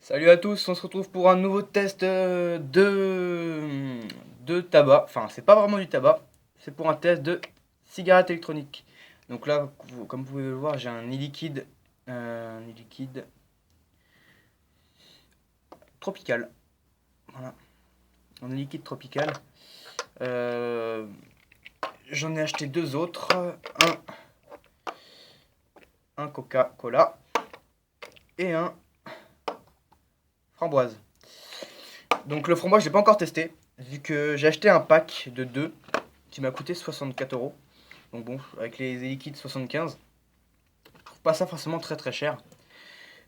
Salut à tous, on se retrouve pour un nouveau test de tabac. Enfin, c'est pas vraiment du tabac, c'est pour un test de cigarette électronique. Donc là, comme vous pouvez le voir, j'ai un e-liquide tropical. Voilà, un e-liquide tropical. Euh, J'en ai acheté deux autres. Un Coca-Cola et un framboise. Donc le framboise, je l'ai pas encore testé, vu que j'ai acheté un pack de deux qui m'a coûté 64 €. Donc bon, avec les liquides 75, je trouve pas ça forcément très très cher.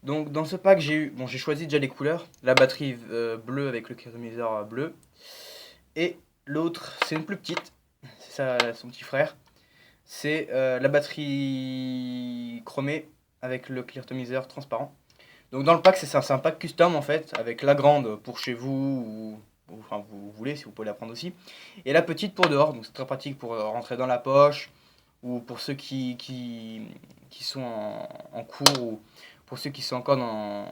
Donc dans ce pack, j'ai choisi déjà les couleurs. La batterie bleue avec le customiseur bleu. Et l'autre, c'est une plus petite. C'est ça, son petit frère. C'est la batterie chromée avec le customiseur transparent. Donc dans le pack, c'est ça, c'est un pack custom en fait, avec la grande pour chez vous, ou enfin vous voulez, si vous pouvez la prendre aussi. Et la petite pour dehors, donc c'est très pratique pour rentrer dans la poche, ou pour ceux qui sont en cours, ou pour ceux qui sont encore dans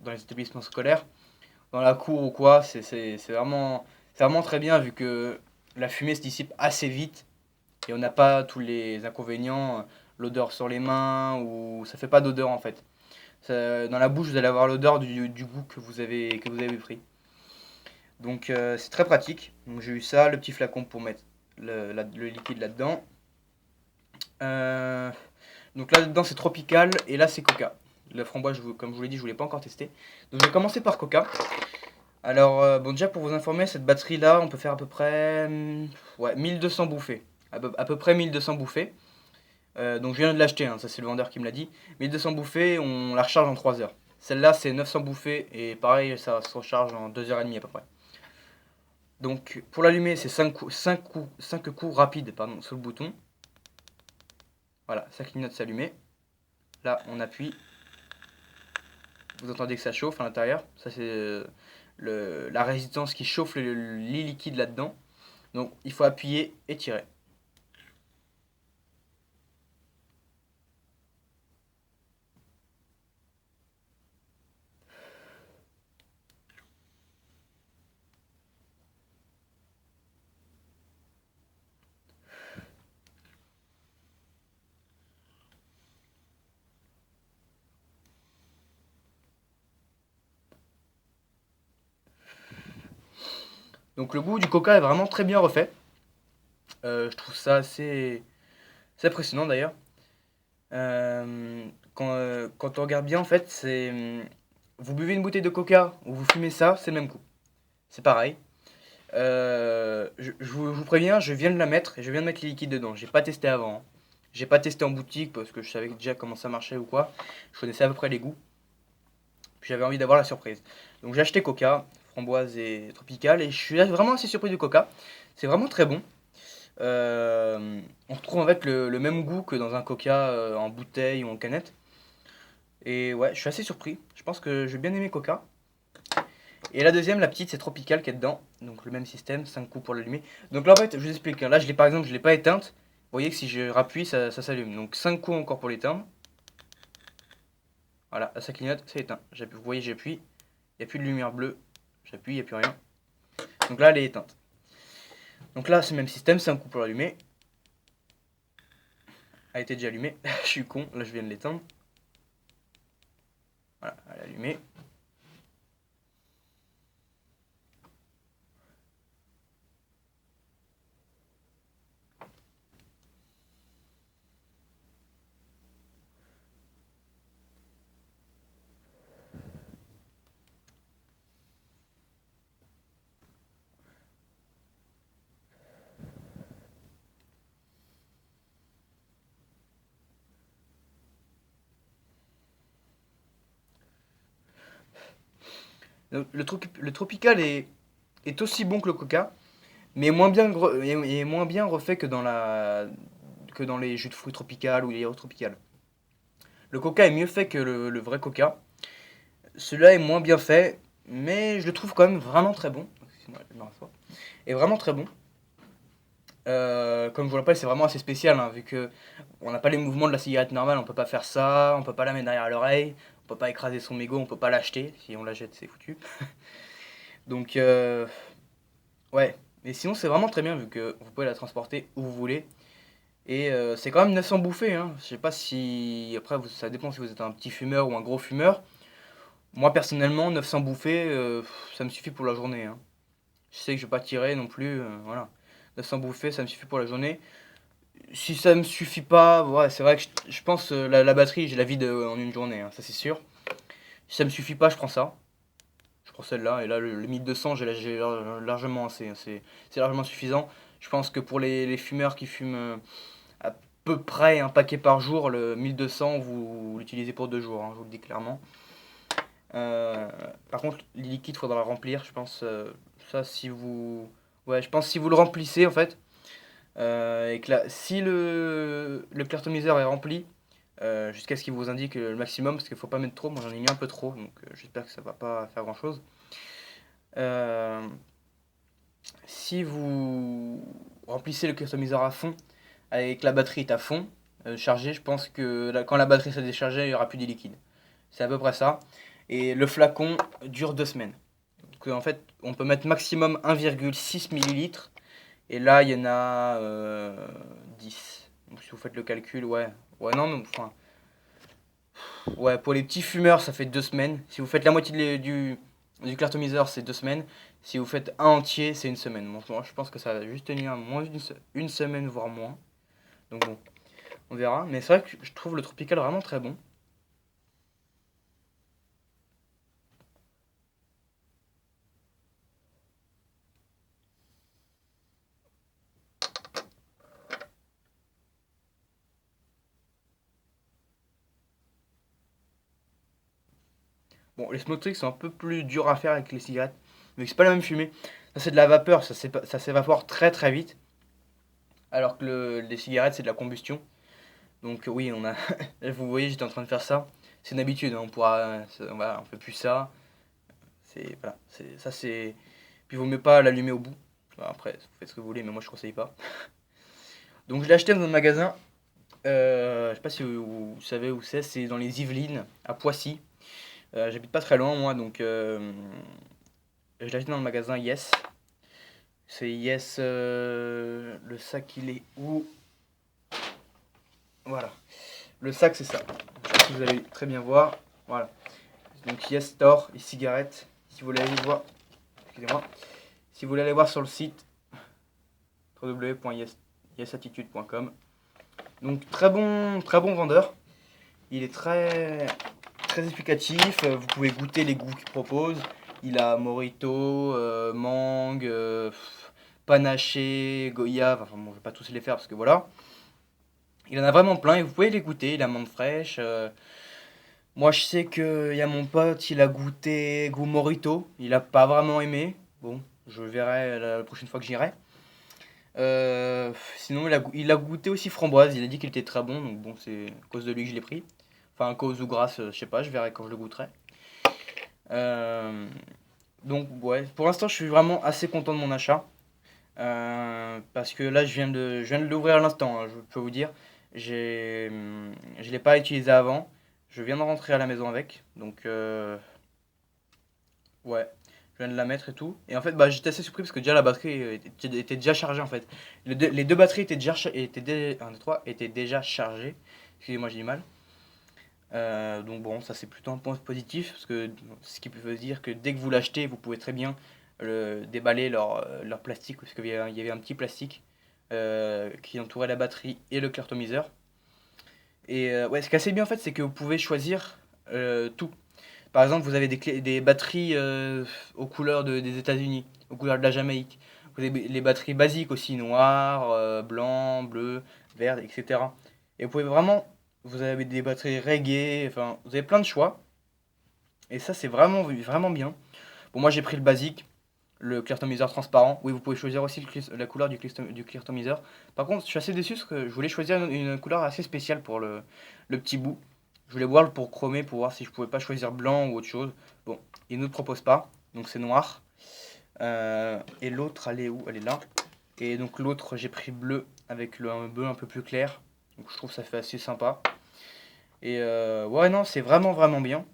les établissements scolaires, dans la cour ou quoi, c'est vraiment très bien vu que la fumée se dissipe assez vite et on n'a pas tous les inconvénients, l'odeur sur les mains, ou ça fait pas d'odeur en fait. Dans la bouche, vous allez avoir l'odeur du goût que vous avez pris. Donc c'est très pratique. Donc j'ai eu ça, le petit flacon pour mettre le liquide là-dedans. Euh, donc là-dedans c'est tropical et là c'est coca. La framboise, comme je vous l'ai dit, je ne voulais pas encore tester. Donc je vais commencer par coca. Alors bon, déjà pour vous informer, cette batterie là, on peut faire à peu près ouais, 1200 bouffées. À peu près 1200 bouffées. Donc je viens de l'acheter, hein, ça c'est le vendeur qui me l'a dit. 1200 bouffées, on la recharge en 3 heures. Celle-là c'est 900 bouffées et pareil ça se recharge en 2h30 à peu près. Donc pour l'allumer c'est 5 coups rapides pardon, sur le bouton. Voilà, ça clignote, c'est allumé. Là on appuie. Vous entendez que ça chauffe à l'intérieur. Ça c'est la résistance qui chauffe les liquides là-dedans. Donc il faut appuyer et tirer. Donc le goût du coca est vraiment très bien refait. Je trouve ça assez impressionnant d'ailleurs. Quand on regarde bien, en fait, vous buvez une bouteille de coca ou vous fumez ça, c'est le même coup. C'est pareil. Je vous préviens, je viens de la mettre et je viens de mettre les liquides dedans. J'ai pas testé avant, hein. J'ai pas testé en boutique parce que je savais déjà comment ça marchait ou quoi. Je connaissais à peu près les goûts. Puis j'avais envie d'avoir la surprise. Donc j'ai acheté coca, framboise et tropical. Et je suis vraiment assez surpris du coca. C'est vraiment très bon. On retrouve en fait le même goût que dans un coca en bouteille ou en canette. Et ouais, je suis assez surpris. Je pense que je vais bien aimer coca. Et la deuxième, la petite, c'est tropical qui est dedans. Donc le même système, 5 coups pour l'allumer. Donc là en fait, je vous explique, hein. Là, par exemple, je l'ai pas éteinte. Vous voyez que si je rappuie, ça s'allume. Donc 5 coups encore pour l'éteindre. Voilà, là, ça clignote, c'est éteint. Vous voyez, j'appuie. Il n'y a plus de lumière bleue. J'appuie, il n'y a plus rien. Donc là, elle est éteinte. Donc là, c'est le même système, 5 coups pour l'allumer. Elle était déjà allumée. Je suis con, là je viens de l'éteindre. Voilà, elle est allumée. Donc, le tropical est aussi bon que le coca, mais moins bien refait que dans les jus de fruits tropicales ou les yaourts tropicales. Le coca est mieux fait que le vrai coca. Celui-là est moins bien fait, mais je le trouve quand même vraiment très bon. Excusez-moi, je me rassois. Est vraiment très bon. Comme je vous le rappelle, c'est vraiment assez spécial, hein, vu que on n'a pas les mouvements de la cigarette normale, on peut pas faire ça, on peut pas la mettre derrière l'oreille, on peut pas écraser son mégot, on peut pas l'acheter. Si on l'achète, c'est foutu. Donc, ouais. Mais sinon, c'est vraiment très bien vu que vous pouvez la transporter où vous voulez. Et c'est quand même 900 bouffées, hein. Je sais pas si. Après, ça dépend si vous êtes un petit fumeur ou un gros fumeur. Moi, personnellement, 900 bouffées, ça me suffit pour la journée, hein. Je sais que je vais pas tirer non plus, voilà. 900 bouffées, ça me suffit pour la journée. Si ça me suffit pas, ouais, c'est vrai que je pense la batterie, j'ai la vide en une journée, hein, ça c'est sûr. Si ça me suffit pas, je prends ça. Je prends celle-là, et là, le 1200, j'ai largement assez, hein. C'est largement suffisant. Je pense que pour les fumeurs qui fument à peu près un paquet par jour, le 1200, vous l'utilisez pour 2 jours, hein, je vous le dis clairement. Euh, Par contre, les liquides, faudra le remplir, je pense. Ça, si vous. Ouais, je pense si vous le remplissez, en fait, et que si le cartoniseur est rempli, jusqu'à ce qu'il vous indique le maximum, parce qu'il faut pas mettre trop, moi j'en ai mis un peu trop, donc j'espère que ça va pas faire grand chose. Euh, Si vous remplissez le cartoniseur à fond, avec la batterie est à fond, chargée, je pense que quand la batterie s'est déchargée, il n'y aura plus de liquide. C'est à peu près ça. Et le flacon dure 2 semaines. Donc, en fait, on peut mettre maximum 1,6 millilitres. Et là, il y en a 10. Donc, si vous faites le calcul, ouais. Ouais, non, mais enfin. Ouais, pour les petits fumeurs, ça fait 2 semaines. Si vous faites la moitié du cartomiseur, c'est 2 semaines. Si vous faites un entier, c'est une semaine. Bon, moi, je pense que ça va juste tenir moins une semaine, voire moins. Donc bon, on verra. Mais c'est vrai que je trouve le Tropical vraiment très bon. Bon, les smoke sont un peu plus durs à faire avec les cigarettes. Mais c'est pas la même fumée. Ça, c'est de la vapeur, ça s'évapore très très vite. Alors que les cigarettes, c'est de la combustion. Donc oui, on a. Vous voyez, j'étais en train de faire ça. C'est une habitude, hein, on pourra. Voilà, on fait plus ça. C'est. Voilà. Ça, c'est. Puis il vaut mieux pas l'allumer au bout. Après, vous faites ce que vous voulez, mais moi je conseille pas. Donc je l'ai acheté dans un magasin. Je sais pas si vous savez où c'est dans les Yvelines, à Poissy. J'habite pas très loin, moi, donc je l'ai acheté dans le magasin Yes. C'est Yes. Le sac, il est où? Voilà. Le sac, c'est ça. Je sais pas si vous allez très bien voir. Voilà. Donc Yes Store, les cigarettes. Si vous voulez aller voir, excusez-moi. Si vous voulez aller voir sur le site www.yesattitude.com. Donc très bon vendeur. Il est très explicatif. Vous pouvez goûter les goûts qu'il propose. Il a Morito, mangue, panaché, goyave. Enfin bon, je vais pas tous les faire parce que voilà. Il en a vraiment plein et vous pouvez les goûter. Il a menthe fraîche. Moi, je sais qu'il y a mon pote, il a goûté goût Morito. Il a pas vraiment aimé. Bon, je verrai la prochaine fois que j'irai. Sinon, il a goûté aussi framboise. Il a dit qu'il était très bon. Donc bon, c'est à cause de lui que je l'ai pris. Enfin, à cause ou grâce, je sais pas. Je verrai quand je le goûterai. Euh, donc ouais, pour l'instant, je suis vraiment assez content de mon achat. Parce que là, je viens de l'ouvrir à l'instant, hein, je peux vous dire. Je l'ai pas utilisé avant. Je viens de rentrer à la maison avec. Donc, ouais, je viens de la mettre et tout. Et en fait, bah, j'étais assez surpris parce que déjà la batterie était déjà chargée en fait. Les deux batteries étaient déjà, un, deux, trois, étaient déjà chargées. Excusez-moi, j'ai du mal. Donc bon, ça c'est plutôt un point positif, parce que ce qui peut dire que dès que vous l'achetez, vous pouvez très bien déballer leur plastique, parce qu'il y avait un petit plastique qui entourait la batterie et le cartomiseur. Et ouais, ce qui est assez bien en fait, c'est que vous pouvez choisir tout. Par exemple, vous avez des batteries aux couleurs des États-Unis, aux couleurs de la Jamaïque. Vous avez les batteries basiques aussi, noires, blanc, bleu, vert, etc. Et vous pouvez vraiment, vous avez des batteries reggae, enfin, vous avez plein de choix. Et ça, c'est vraiment bien. Bon, moi, j'ai pris le basique, le clear transparent. Oui, vous pouvez choisir aussi la couleur du clear. Par contre, je suis assez déçu parce que je voulais choisir une couleur assez spéciale pour le petit bout. Je voulais voir pour chromer, pour voir si je pouvais pas choisir blanc ou autre chose. Bon, il ne nous propose pas, donc c'est noir. Et l'autre, elle est où? Elle est là. Et donc l'autre, j'ai pris bleu avec un bleu un peu plus clair. Donc je trouve que ça fait assez sympa. Et ouais, non, c'est vraiment bien.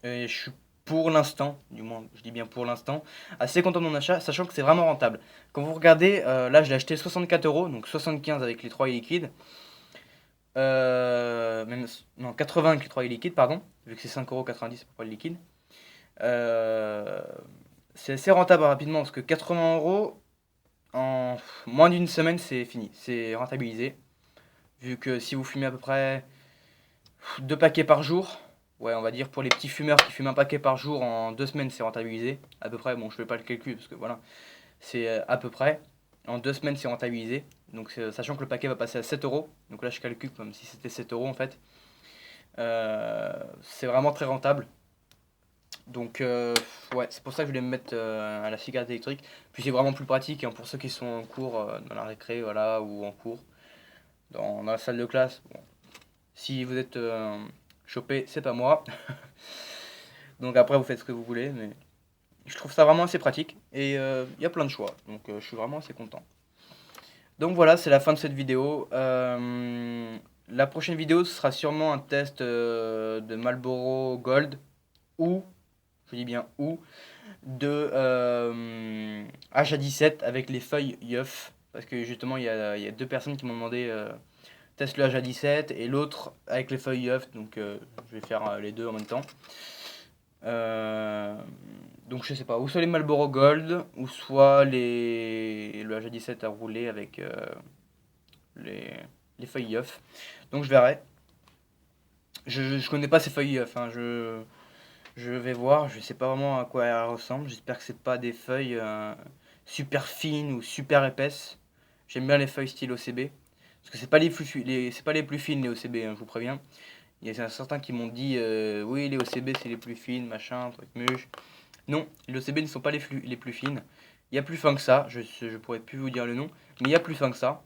Et je suis pour l'instant, du moins je dis bien pour l'instant, assez content de mon achat, sachant que c'est vraiment rentable. Quand vous regardez, là je l'ai acheté 64 €, donc 75 avec les 3 liquides. Même, non, 80 avec les 3 liquides, pardon, vu que c'est 5,90 € pour le liquide. Euh, c'est assez rentable rapidement parce que 80 € en moins d'une semaine c'est fini, c'est rentabilisé. Vu que si vous fumez à peu près 2 paquets par jour, ouais, on va dire pour les petits fumeurs qui fument un paquet par jour en 2 semaines, c'est rentabilisé. À peu près, bon, je fais pas le calcul parce que voilà, c'est à peu près. En 2 semaines, c'est rentabilisé. Donc, sachant que le paquet va passer à 7 €, donc là je calcule comme si c'était 7 € en fait. C'est vraiment très rentable. Donc, ouais, c'est pour ça que je voulais me mettre à la cigarette électrique. Puis c'est vraiment plus pratique hein, pour ceux qui sont en cours, dans la récré, voilà, ou en cours, dans la salle de classe. Bon, si vous êtes chopé, c'est pas moi. Donc après, vous faites ce que vous voulez, mais je trouve ça vraiment assez pratique. Et il y a plein de choix, donc je suis vraiment assez content. Donc voilà, c'est la fin de cette vidéo. La prochaine vidéo, ce sera sûrement un test de Marlboro Gold ou, je dis bien ou, de HA17 avec les feuilles Yeuf. Parce que justement, il y a deux personnes qui m'ont demandé teste le HA17 et l'autre avec les feuilles Yeuf. Donc je vais faire les deux en même temps. Euh, donc je sais pas, ou soit les Marlboro Gold, ou soit le HA17 à rouler avec les, les feuilles Yeuf. Donc je verrai. Je connais pas ces feuilles Yeuf, hein. Je vais voir, je sais pas vraiment à quoi elles ressemblent. J'espère que c'est pas des feuilles super fines ou super épaisses. J'aime bien les feuilles style OCB. Parce que c'est pas c'est pas les plus fines les OCB, hein, je vous préviens. Il y a certains qui m'ont dit oui les OCB c'est les plus fines, machin, truc muche. Non, les OCB ne sont pas les plus fines. Il y a plus fin que ça, je pourrais plus vous dire le nom, mais il y a plus fin que ça.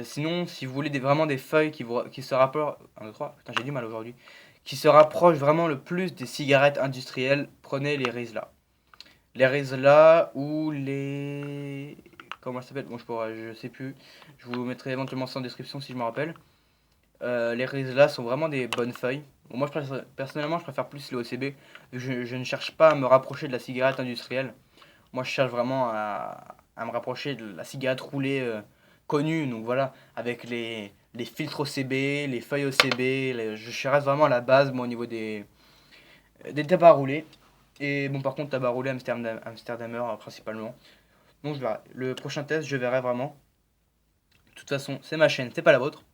Sinon, si vous voulez vraiment des feuilles qui se rapprochent. 1, 2, 3, putain, j'ai du mal aujourd'hui. Qui se rapprochent vraiment le plus des cigarettes industrielles, prenez les Rizla. Les Rizla ou les. Comment ça s'appelle? Bon, je sais plus. Je vous mettrai éventuellement ça en description si je me rappelle. Les Rizla sont vraiment des bonnes feuilles. Bon, moi, personnellement, je préfère plus les OCB. Je ne cherche pas à me rapprocher de la cigarette industrielle. Moi, je cherche vraiment à me rapprocher de la cigarette roulée connue. Donc voilà, avec les filtres OCB, les feuilles OCB. Je reste vraiment à la base, moi, au niveau des tabacs à rouler. Et bon, par contre, tabac à rouler Amsterdamer principalement. Donc je verrai. Le prochain test, je verrai vraiment. De toute façon, c'est ma chaîne, c'est pas la vôtre.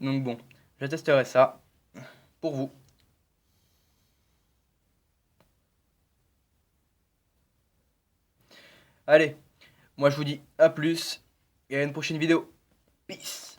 Donc bon, je testerai ça pour vous. Allez, moi je vous dis à plus et à une prochaine vidéo. Peace.